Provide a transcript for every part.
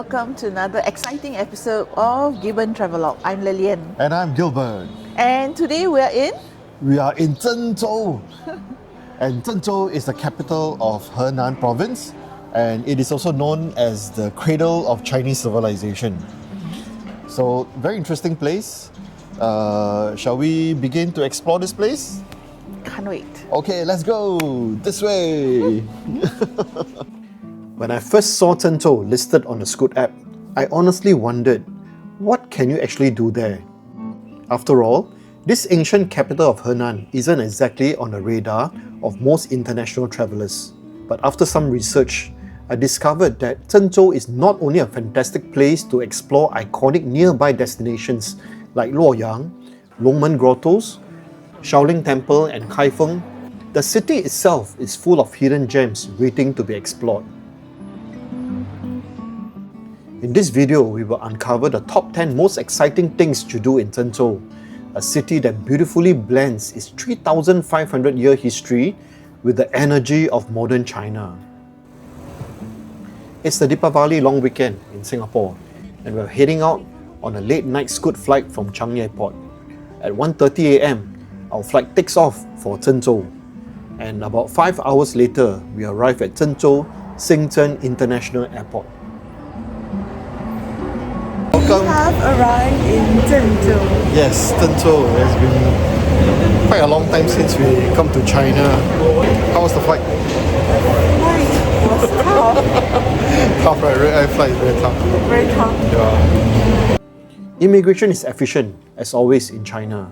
welcome to another exciting episode of Gibbon Travelogue. I'm Lilian. And I'm Gilbert. And today we are in? We are in Zhengzhou. And Zhengzhou is the capital of Henan province, and it is also known as the cradle of Chinese civilization. So, very interesting place. Shall we begin to explore this place? Can't wait. Okay, let's go. This way. When I first saw Zhengzhou listed on the Scoot app, I honestly wondered, what can you actually do there? After all, this ancient capital of Henan isn't exactly on the radar of most international travelers. But after some research, I discovered that Zhengzhou is not only a fantastic place to explore iconic nearby destinations like Luoyang, Longmen Grottoes, Shaolin Temple and Kaifeng, the city itself is full of hidden gems waiting to be explored. In this video, we will uncover the top 10 most exciting things to do in Zhengzhou, a city that beautifully blends its 3,500-year history with the energy of modern China. It's the Deepavali long weekend in Singapore, and we're heading out on a late-night Scoot flight from Changi Airport. At 1:30 a.m, our flight takes off for Zhengzhou, and about 5 hours later, we arrive at Zhengzhou Shenzhen International Airport. We have arrived in Zhengzhou. Yes, Zhengzhou. It's been quite a long time since we come to China. How was the flight? It was tough. Tough, right? Red eye flight is very tough. Very tough. Yeah. Immigration is efficient, as always in China.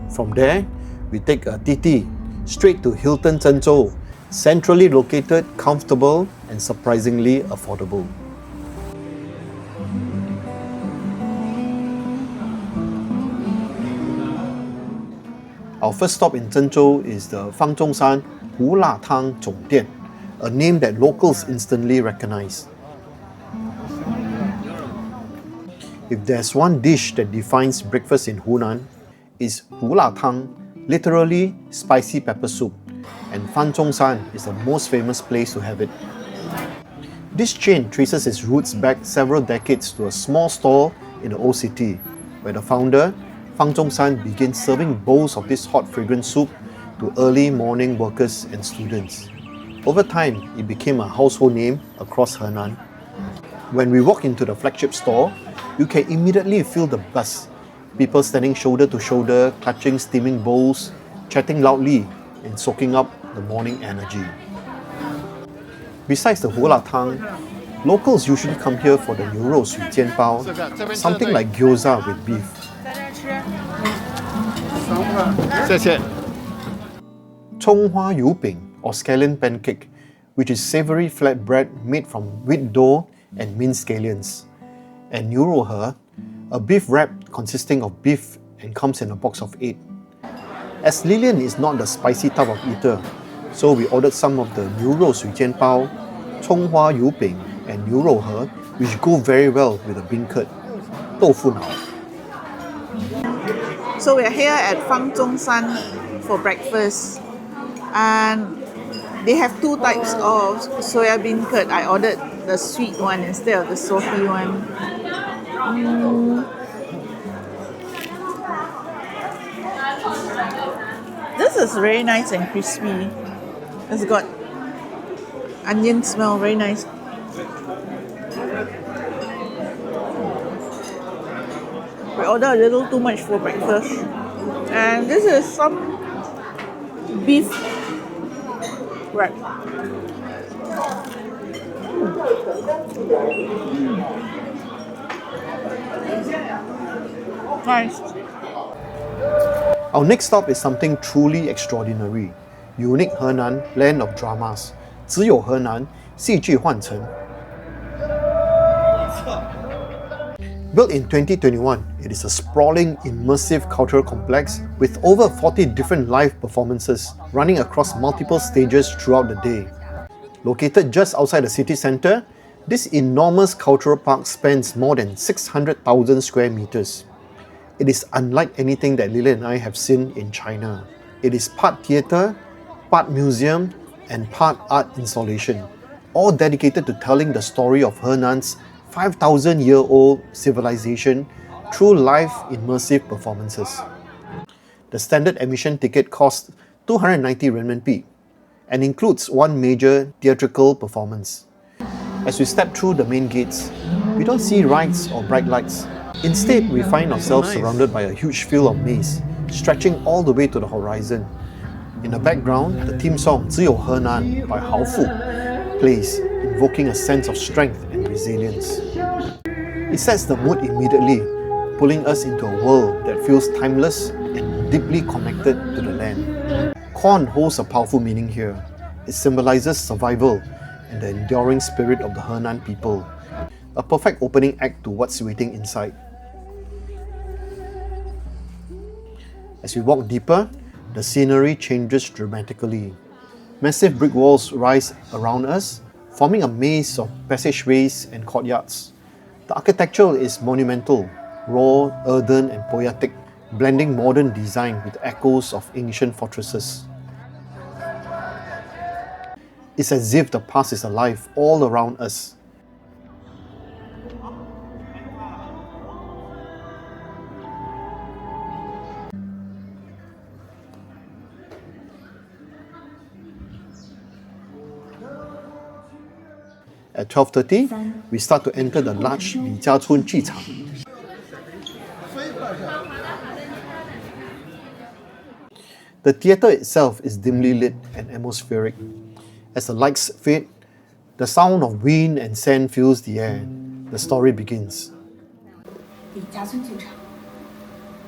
From there, we take a TT straight to Hilton Zhengzhou, centrally located, comfortable, and surprisingly affordable. Our first stop in Zhengzhou is the Fang Zhong Shan Hu La Tang Zhong Dian, a name that locals instantly recognize. If there's one dish that defines breakfast in Hunan, it's Hu La Tang, literally spicy pepper soup, and Fang Zhong Shan is the most famous place to have it. This chain traces its roots back several decades to a small stall in the old city, where the founder, Fang Zhong Shan, began serving bowls of this hot fragrant soup to early morning workers and students. Over time, it became a household name across Henan. When we walk into the flagship store, you can immediately feel the buzz. People standing shoulder to shoulder, clutching steaming bowls, chatting loudly, and soaking up the morning energy. Besides the Hu La Tang, locals usually come here for the 牛肉水煎包, something like gyoza with beef. 谢谢. Chong Hua Yu Bing, or scallion pancake, which is savory flatbread made from wheat dough and minced scallions. And 牛肉河, a beef wrap consisting of beef and comes in a box of 8. As Lilian is not the spicy type of eater, so we ordered some of the 牛肉水煎包, Chong Hua Yu Bing, and 牛肉河, which go very well with the beancurd, 豆腐脑. So we are here at Fang Zhong Shan for breakfast, and they have two types of soya bean curd. I ordered the sweet one instead of the salty one. This is very nice and crispy. It's got onion smell, very nice. We ordered a little too much for breakfast. And this is some beef wrap. Nice. Our next stop is something truly extraordinary. Unique Henan, land of dramas. 只有河南, 戏剧幻城. Built in 2021, it is a sprawling, immersive cultural complex with over 40 different live performances running across multiple stages throughout the day. Located just outside the city centre, this enormous cultural park spans more than 600,000 square meters. It is unlike anything that Lily and I have seen in China. It is part theatre, part museum, and part art installation, all dedicated to telling the story of Henan's 5,000-year-old civilization through live immersive performances. The standard admission ticket costs 290 renminbi and includes one major theatrical performance. As we step through the main gates, we don't see rides or bright lights. Instead, we find ourselves surrounded by a huge field of maize, stretching all the way to the horizon. In the background, the theme song 只有河南 by Hao Fu plays, invoking a sense of strength and resilience. It sets the mood immediately, pulling us into a world that feels timeless and deeply connected to the land. Corn holds a powerful meaning here. It symbolizes survival and the enduring spirit of the Henan people, a perfect opening act to what's waiting inside. As we walk deeper, the scenery changes dramatically. Massive brick walls rise around us, forming a maze of passageways and courtyards. The architecture is monumental, raw, earthen and poetic, blending modern design with echoes of ancient fortresses. It's as if the past is alive all around us. At 12:30, we start to enter the large Li Jiachun Jichang. The theatre itself is dimly lit and atmospheric. As the lights fade, the sound of wind and sand fills the air. The story begins. 李家村剧场，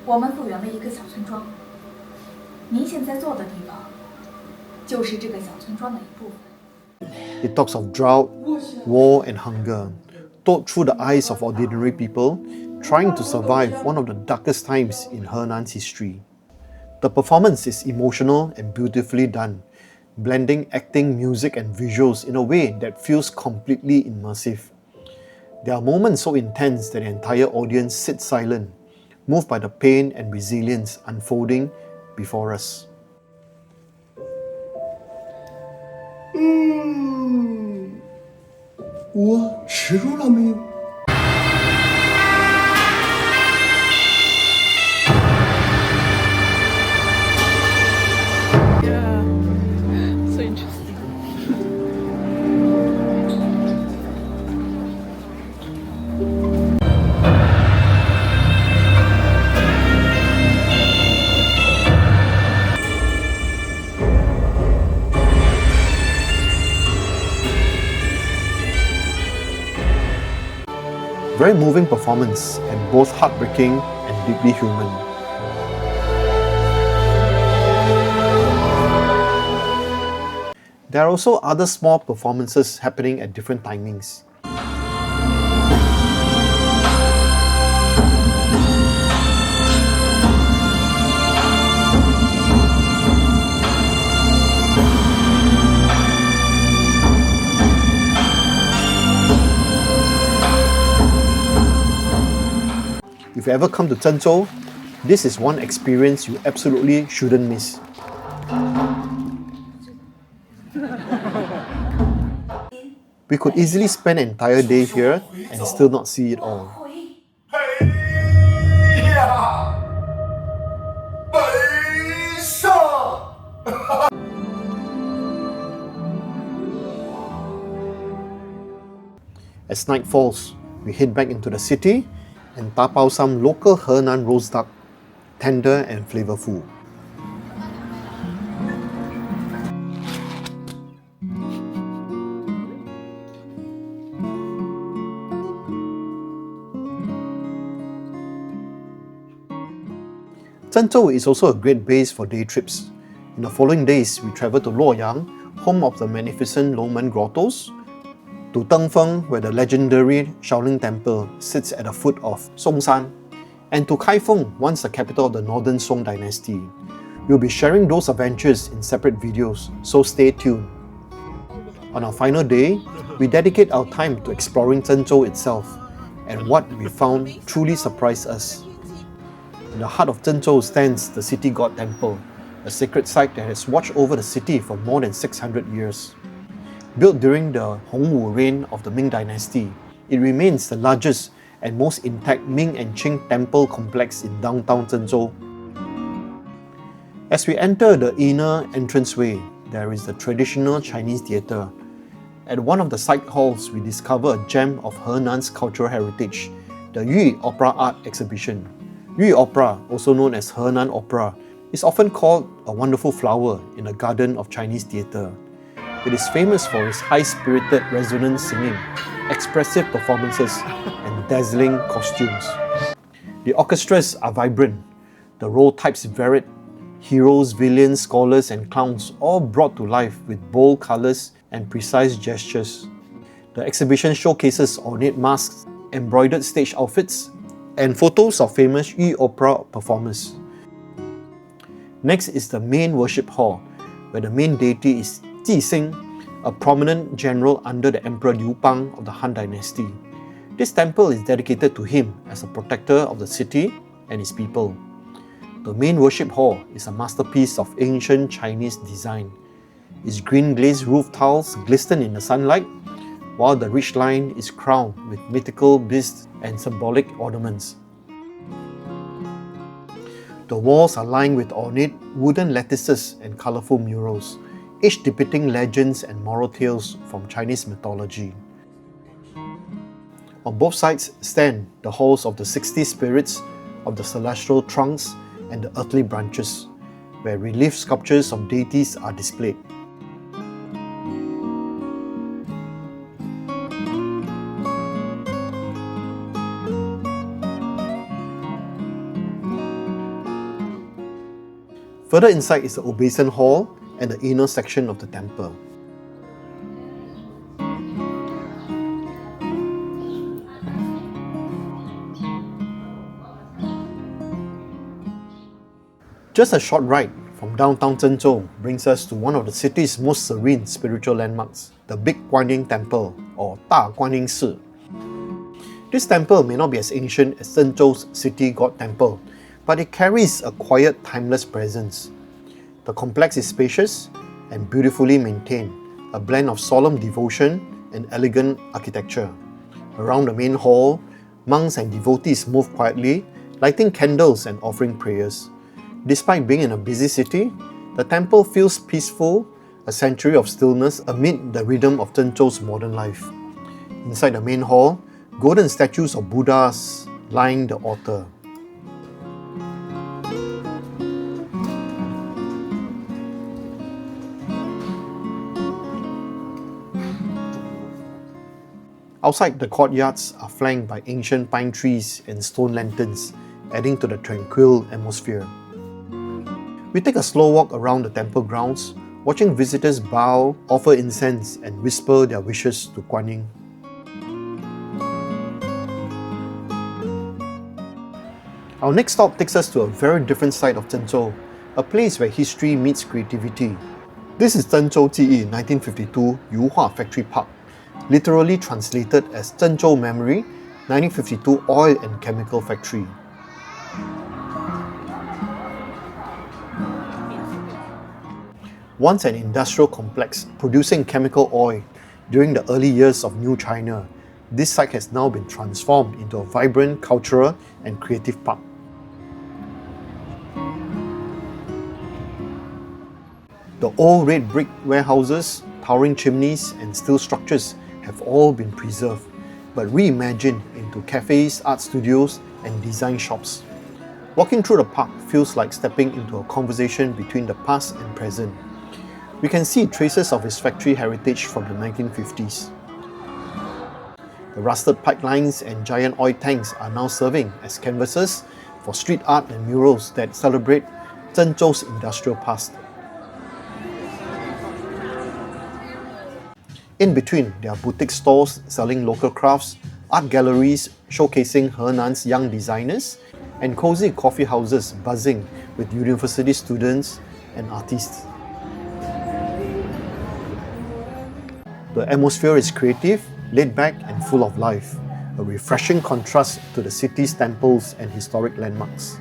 我们复原了一个小村庄。您现在坐的地方，就是这个小村庄的一部分。 It talks of drought, war and hunger, told through the eyes of ordinary people trying to survive one of the darkest times in Henan's history. The performance is emotional and beautifully done, blending acting, music and visuals in a way that feels completely immersive. There are moments so intense that the entire audience sits silent, moved by the pain and resilience unfolding before us. 我吃肉了没有？ Yeah, so interesting. Very moving performance and both heartbreaking and deeply human. There are also other small performances happening at different timings. If you ever come to Zhengzhou, this is one experience you absolutely shouldn't miss. We could easily spend an entire day here and still not see it all. As night falls, we head back into the city and tapao some local Henan roast duck, tender and flavorful. Zhengzhou is also a great base for day trips. In the following days, we travel to Luoyang, home of the magnificent Longmen Grottoes, to Dengfeng, where the legendary Shaolin Temple sits at the foot of Zhong Shan, and to Kaifeng, once the capital of the Northern Song dynasty. We'll be sharing those adventures in separate videos, so stay tuned. On our final day, we dedicate our time to exploring Zhengzhou itself, and what we found truly surprised us. In the heart of Zhengzhou stands the City God Temple, a sacred site that has watched over the city for more than 600 years. Built during the Hongwu reign of the Ming dynasty, It remains the largest and most intact Ming and Qing temple complex in downtown Zhengzhou. As we enter the inner entranceway, there is the traditional Chinese theatre. At one of the side halls, we discover a gem of Henan's cultural heritage, the Jiyi Opera Art Exhibition. Jiyi Opera, also known as Henan Opera, is often called a wonderful flower in the garden of Chinese theatre. It is famous for its high-spirited resonant singing, expressive performances, and dazzling costumes. The orchestras are vibrant, the role types varied, heroes, villains, scholars, and clowns all brought to life with bold colours and precise gestures. The exhibition showcases ornate masks, embroidered stage outfits, and photos of famous Jiyi Opera performers. Next is the main worship hall, where the main deity is Jiyi, a prominent general under the Emperor Liu Bang of the Han Dynasty. This temple is dedicated to him as a protector of the city and its people. The main worship hall is a masterpiece of ancient Chinese design. Its green glazed roof tiles glisten in the sunlight, while the ridge line is crowned with mythical beasts and symbolic ornaments. The walls are lined with ornate wooden lattices and colourful murals, each depicting legends and moral tales from Chinese mythology. On both sides stand the halls of the 60 spirits of the celestial trunks and the earthly branches, where relief sculptures of deities are displayed. Further inside is the obeisance hall and the inner section of the temple. Just a short ride from downtown Zhengzhou brings us to one of the city's most serene spiritual landmarks, the Big Guanyin Temple, or Guanyin Temple. This temple may not be as ancient as Zhengzhou City God Temple, but it carries a quiet, timeless presence. The complex is spacious and beautifully maintained, a blend of solemn devotion and elegant architecture. Around the main hall, monks and devotees move quietly, lighting candles and offering prayers. Despite being in a busy city, the temple feels peaceful, a sanctuary of stillness amid the rhythm of Zhengzhou's modern life. Inside the main hall, golden statues of Buddhas line the altar. Outside, the courtyards are flanked by ancient pine trees and stone lanterns, adding to the tranquil atmosphere. We take a slow walk around the temple grounds, watching visitors bow, offer incense, and whisper their wishes to Guanyin. Our next stop takes us to a very different side of Zhengzhou, a place where history meets creativity. This is Zhengzhou Jiyi 1952 Yuhua Factory Park, literally translated as Zhengzhou Memory 1952 Oil and Chemical Factory. Once an industrial complex producing chemical oil during the early years of New China, this site has now been transformed into a vibrant cultural and creative park. The old red brick warehouses, towering chimneys, and steel structures have all been preserved, but reimagined into cafes, art studios, and design shops. Walking through the park feels like stepping into a conversation between the past and present. We can see traces of its factory heritage from the 1950s. The rusted pipelines and giant oil tanks are now serving as canvases for street art and murals that celebrate Zhengzhou's industrial past. In between, there are boutique stores selling local crafts, art galleries showcasing Henan's young designers, and cozy coffee houses buzzing with university students and artists. The atmosphere is creative, laid back, and full of life, a refreshing contrast to the city's temples and historic landmarks.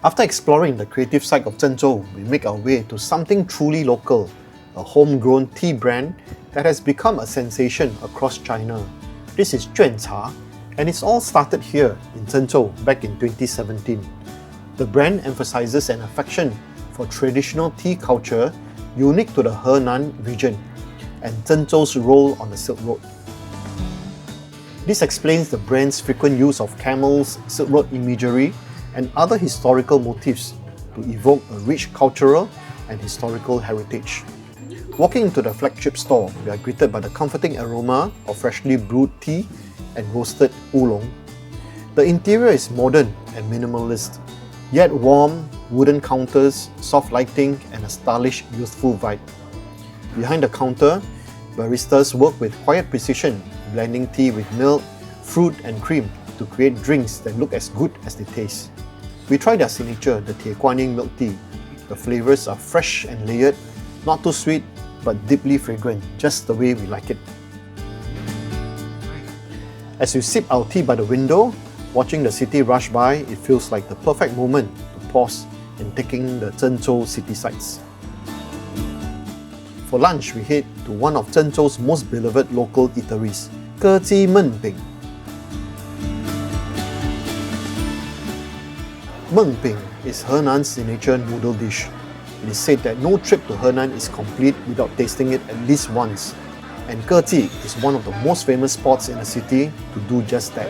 After exploring the creative side of Zhengzhou, we make our way to something truly local, a homegrown tea brand that has become a sensation across China. This is Juancha, and it's all started here in Zhengzhou back in 2017. The brand emphasizes an affection for traditional tea culture unique to the Henan region and Zhengzhou's role on the Silk Road. This explains the brand's frequent use of camels, Silk Road imagery, and other historical motifs to evoke a rich cultural and historical heritage. Walking into the flagship store, we are greeted by the comforting aroma of freshly brewed tea and roasted oolong. The interior is modern and minimalist, yet warm, wooden counters, soft lighting, and a stylish, youthful vibe. Behind the counter, baristas work with quiet precision, blending tea with milk, fruit, and cream to create drinks that look as good as they taste. We tried their signature, the Guanyin milk tea. The flavors are fresh and layered, not too sweet, but deeply fragrant, just the way we like it. As we sip our tea by the window, watching the city rush by, it feels like the perfect moment to pause and take in the Zhengzhou city sights. For lunch, we head to one of Zhengzhou's most beloved local eateries, Erqi Memorial Tower. Mem饼is Henan's signature noodle dish. It is said that no trip to Henan is complete without tasting it at least once, and Erqi is one of the most famous spots in the city to do just that.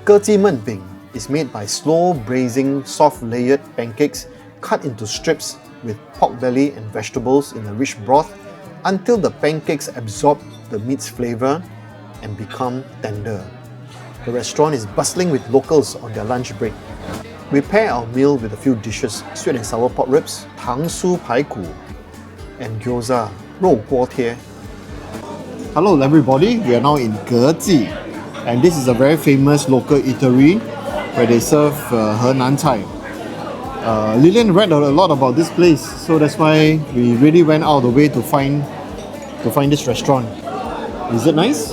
Erqi Memorial is made by slow braising soft layered pancakes cut into strips with pork belly and vegetables in a rich broth until the pancakes absorb the meat's flavour and become tender. The restaurant is bustling with locals on their lunch break. We pair our meal with a few dishes: sweet and sour pork ribs, tang su pai ku, and gyoza, rou guo tie. Hello everybody, we are now in Guji, and this is a very famous local eatery where they serve Henan Cai. Lillian read a lot about this place, so that's why we really went out of the way to find this restaurant. Is it nice?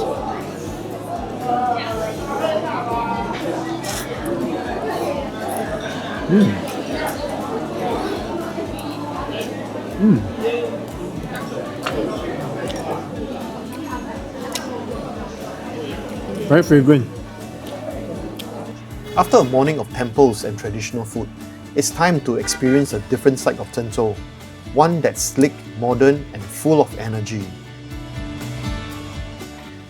Very fragrant. After a morning of temples and traditional food, it's time to experience a different side of Zhengzhou, one that's slick, modern, and full of energy.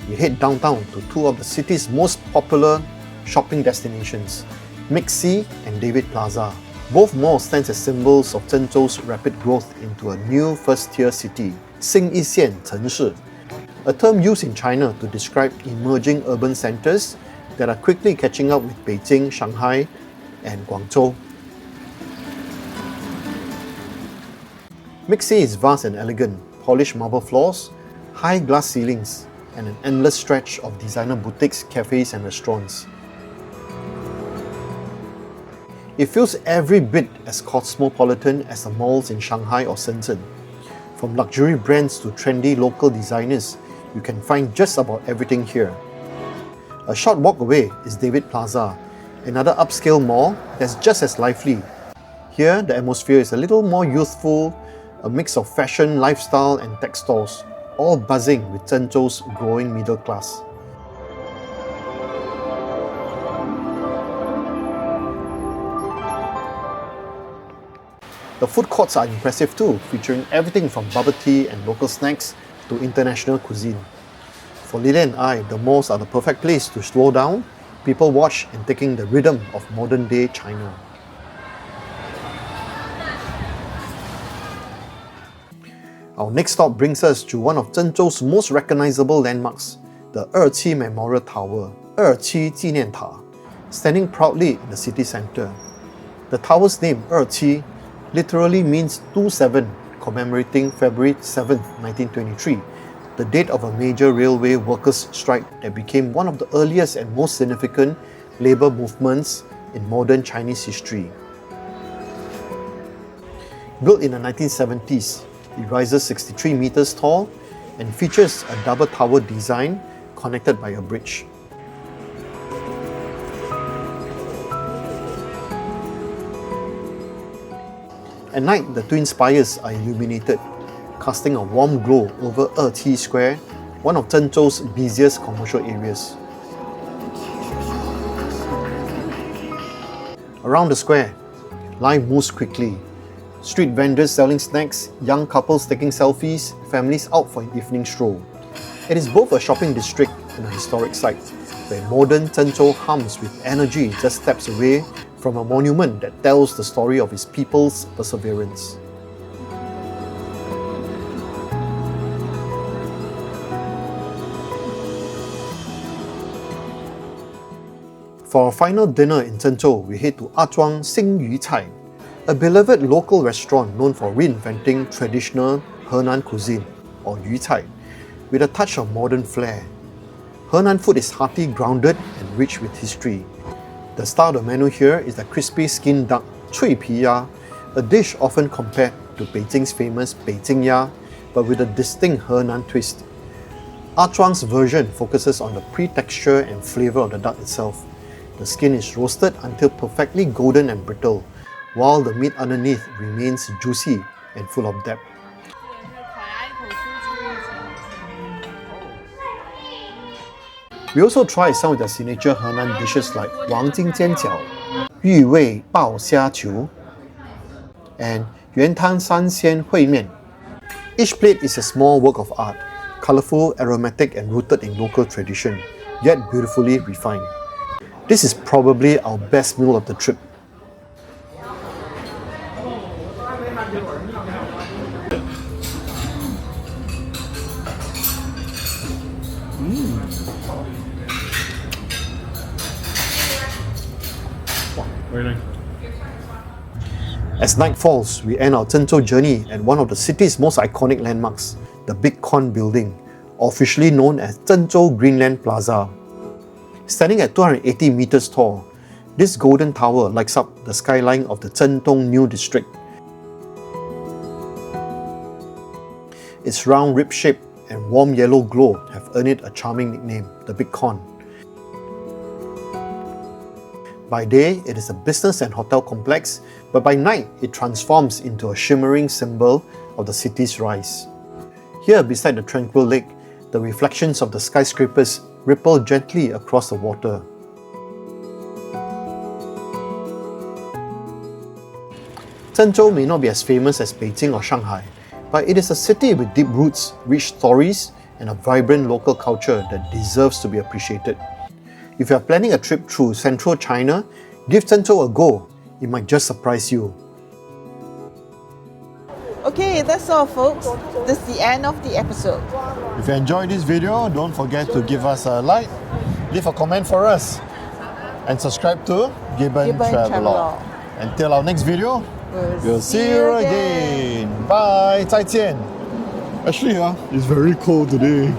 We head downtown to two of the city's most popular shopping destinations, MixC and David Plaza. Both malls stand as symbols of Zhengzhou's rapid growth into a new first-tier city, 新一线城市, a term used in China to describe emerging urban centers that are quickly catching up with Beijing, Shanghai, and Guangzhou. MixC is vast and elegant, polished marble floors, high glass ceilings, and an endless stretch of designer boutiques, cafes, and restaurants. It feels every bit as cosmopolitan as the malls in Shanghai or Shenzhen. From luxury brands to trendy local designers, you can find just about everything here. A short walk away is David Plaza, another upscale mall that's just as lively. Here, the atmosphere is a little more youthful, a mix of fashion, lifestyle, and tech stores, all buzzing with Zhengzhou's growing middle class. The food courts are impressive too, featuring everything from bubble tea and local snacks to international cuisine. For Lily and I, the malls are the perfect place to slow down, people watch, and take in the rhythm of modern-day China. Our next stop brings us to one of Zhengzhou's most recognizable landmarks, the Erqi Memorial Tower, 二七纪念塔, standing proudly in the city center. The tower's name, Erqi, literally means 27, commemorating February 7, 1923, the date of a major railway workers' strike that became one of the earliest and most significant labor movements in modern Chinese history. Built in the 1970s, it rises 63 meters tall and features a double tower design connected by a bridge. At night, the twin spires are illuminated, casting a warm glow over Erqi Square, one of Zhengzhou's busiest commercial areas. Around the square, life moves quickly. Street vendors selling snacks, young couples taking selfies, families out for an evening stroll. It is both a shopping district and a historic site, where modern Zhengzhou hums with energy just steps away from a monument that tells the story of its people's perseverance. For our final dinner in Zhengzhou, we head to Zhuang Xin Yu Cai, a beloved local restaurant known for reinventing traditional Henan cuisine, or Yu Cai, with a touch of modern flair. Henan food is hearty, grounded, and rich with history. The star of the menu here is the crispy skinned duck cui pi ya, a dish often compared to Beijing's famous Beijing ya, but with a distinct Henan twist. Zhuang's version focuses on the pre-texture and flavour of the duck itself. The skin is roasted until perfectly golden and brittle, while the meat underneath remains juicy and full of depth. We also tried some of their signature Henan dishes like Wang Jing Jianjiao, Yu Wei Bao Xia Qiu, and Yuan Tang San Xian Hui Mian. Each plate is a small work of art, colourful, aromatic, and rooted in local tradition, yet beautifully refined. This is probably our best meal of the trip. Very nice. As night falls, we end our Zhengzhou journey at one of the city's most iconic landmarks, the Big Con building, officially known as Zhengzhou Greenland Plaza. Standing at 280 meters tall, this golden tower lights up the skyline of the Zhengdong New District. Its round rib shape and warm yellow glow have earned it a charming nickname, the Big Con. By day, it is a business and hotel complex, but by night, it transforms into a shimmering symbol of the city's rise. Here, beside the tranquil lake, the reflections of the skyscrapers ripple gently across the water. Zhengzhou may not be as famous as Beijing or Shanghai, but it is a city with deep roots, rich stories, and a vibrant local culture that deserves to be appreciated. If you are planning a trip through central China, give Zhengzhou a go. It might just surprise you. Okay, that's all folks. This is the end of the episode. If you enjoyed this video, don't forget to give us a like, leave a comment for us, and subscribe to Gibbon Travelog. Until our next video, we'll see you again. Bye, 再见. Actually, it's very cold today.